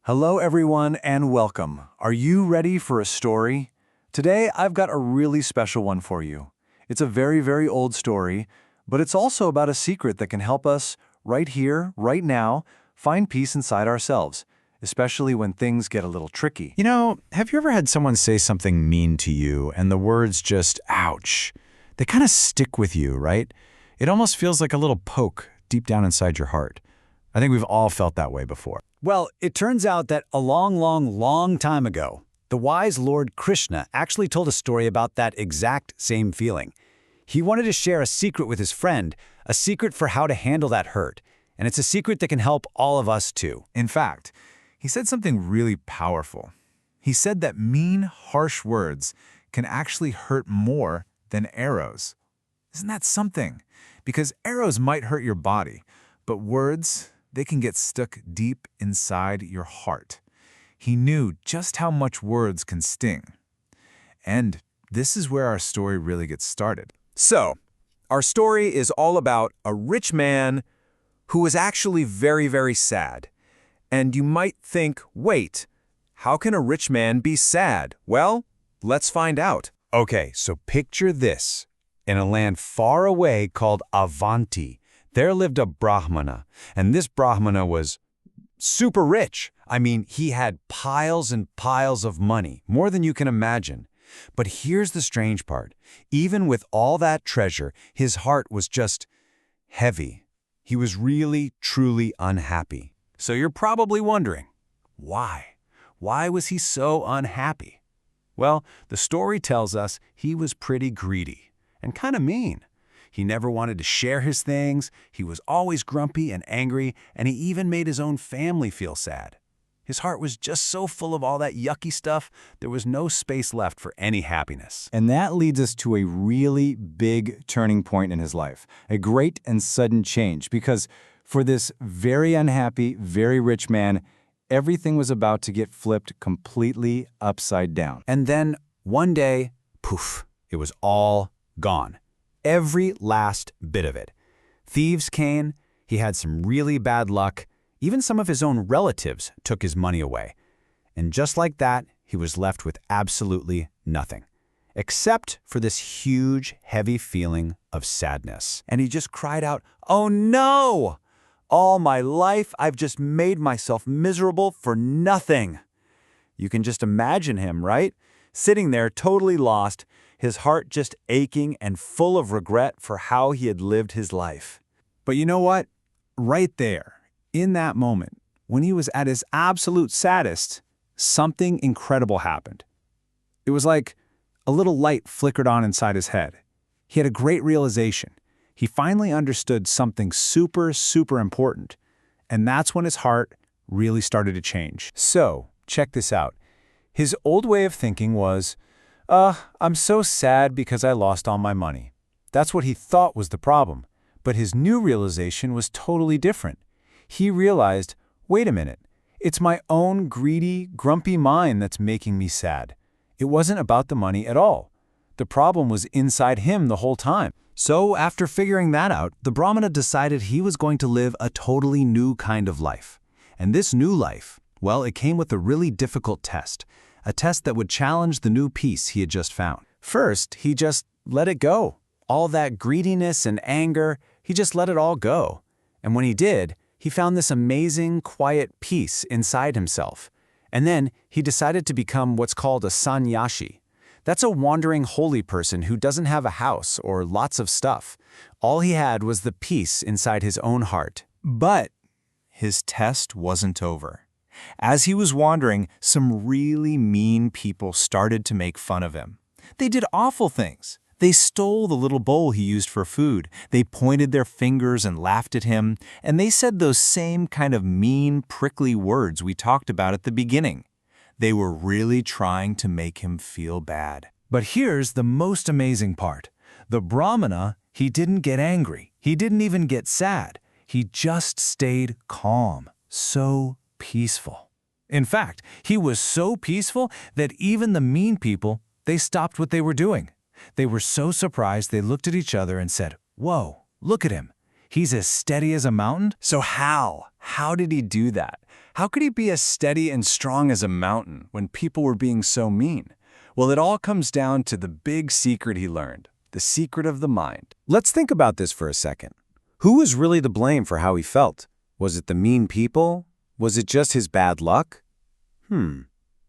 Hello, everyone, and welcome. Are you ready for a story? Today, I've got a really special one for you. It's a very, very old story, but it's also about a secret that can help us, right here, right now, find peace inside ourselves, especially when things get a little tricky. Have you ever had someone say something mean to you and the words just, ouch? They kind of stick with you, right? It almost feels like a little poke deep down inside your heart. I think we've all felt that way before. Well, it turns out that a long time ago, the wise Lord Krishna actually told a story about that exact same feeling. He wanted to share a secret with his friend, a secret for how to handle that hurt. And it's a secret that can help all of us too. In fact, he said something really powerful. He said that mean, harsh words can actually hurt more than arrows. Isn't that something? Because arrows might hurt your body, but words, they can get stuck deep inside your heart. He knew just how much words can sting. And this is where our story really gets started. So, our story is all about a rich man who was actually very, very sad. And you might think, wait, how can a rich man be sad? Well, let's find out. Okay, so picture this. In a land far away called Avanti, there lived a Brahmana, and this Brahmana was super rich. I mean, he had piles and piles of money, more than you can imagine. But here's the strange part. Even with all that treasure, his heart was just heavy. He was really, truly unhappy. So you're probably wondering, why? Why was he so unhappy? Well, the story tells us he was pretty greedy and kind of mean. He never wanted to share his things, he was always grumpy and angry, and he even made his own family feel sad. His heart was just so full of all that yucky stuff, there was no space left for any happiness. And that leads us to a really big turning point in his life, a great and sudden change, because for this very unhappy, very rich man, everything was about to get flipped completely upside down. And then, one day, poof, it was all gone. Every last bit of it. Thieves came, he had some really bad luck, even some of his own relatives took his money away. And just like that, he was left with absolutely nothing, except for this huge, heavy feeling of sadness. And he just cried out, "Oh no! All my life, I've just made myself miserable for nothing." You can just imagine him, right? Sitting there totally lost, his heart just aching and full of regret for how he had lived his life. But you know what? Right there, in that moment, when he was at his absolute saddest, something incredible happened. It was like a little light flickered on inside his head. He had a great realization. He finally understood something super, super important. And that's when his heart really started to change. So, check this out. His old way of thinking was, I'm so sad because I lost all my money. That's what he thought was the problem. But his new realization was totally different. He realized, wait a minute, it's my own greedy, grumpy mind that's making me sad. It wasn't about the money at all. The problem was inside him the whole time. So after figuring that out, the Brahmana decided he was going to live a totally new kind of life. And this new life, well, it came with a really difficult test, a test that would challenge the new peace he had just found. First, he just let it go. All that greediness and anger, he just let it all go. And when he did, he found this amazing, quiet peace inside himself. And then he decided to become what's called a sannyasi. That's a wandering holy person who doesn't have a house or lots of stuff. All he had was the peace inside his own heart. But his test wasn't over. As he was wandering, some really mean people started to make fun of him. They did awful things. They stole the little bowl he used for food. They pointed their fingers and laughed at him. And they said those same kind of mean, prickly words we talked about at the beginning. They were really trying to make him feel bad. But here's the most amazing part. The Brahmana, he didn't get angry. He didn't even get sad. He just stayed calm, so peaceful. In fact, he was so peaceful that even the mean people, they stopped what they were doing. They were so surprised they looked at each other and said, "Whoa, look at him. He's as steady as a mountain." So how did he do that? How could he be as steady and strong as a mountain when people were being so mean? Well, it all comes down to the big secret he learned, the secret of the mind. Let's think about this for a second. Who was really to blame for how he felt? Was it the mean people? Was it just his bad luck?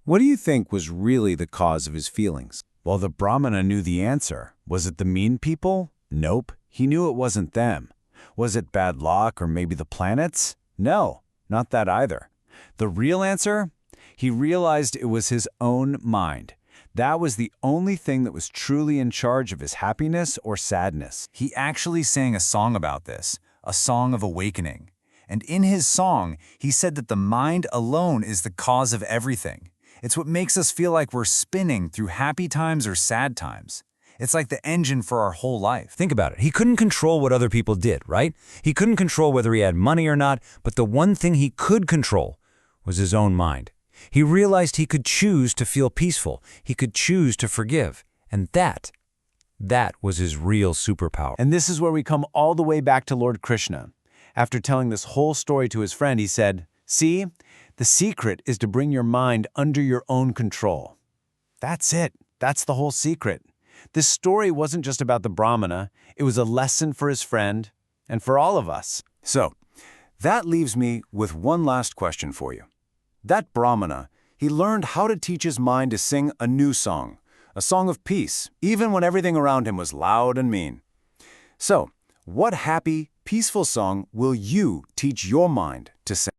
What do you think was really the cause of his feelings? Well, the Brahmana knew the answer. Was it the mean people? Nope. He knew it wasn't them. Was it bad luck or maybe the planets? No, not that either. The real answer? He realized it was his own mind. That was the only thing that was truly in charge of his happiness or sadness. He actually sang a song about this, a song of awakening. And in his song, he said that the mind alone is the cause of everything. It's what makes us feel like we're spinning through happy times or sad times. It's like the engine for our whole life. Think about it. He couldn't control what other people did, right? He couldn't control whether he had money or not, but the one thing he could control was his own mind. He realized he could choose to feel peaceful. He could choose to forgive. And that was his real superpower. And this is where we come all the way back to Lord Krishna. After telling this whole story to his friend, he said, "See, the secret is to bring your mind under your own control." That's it. That's the whole secret. This story wasn't just about the Brahmana. It was a lesson for his friend and for all of us. So, that leaves me with one last question for you. That Brahmana, he learned how to teach his mind to sing a new song, a song of peace, even when everything around him was loud and mean. So, what happy, peaceful song will you teach your mind to sing?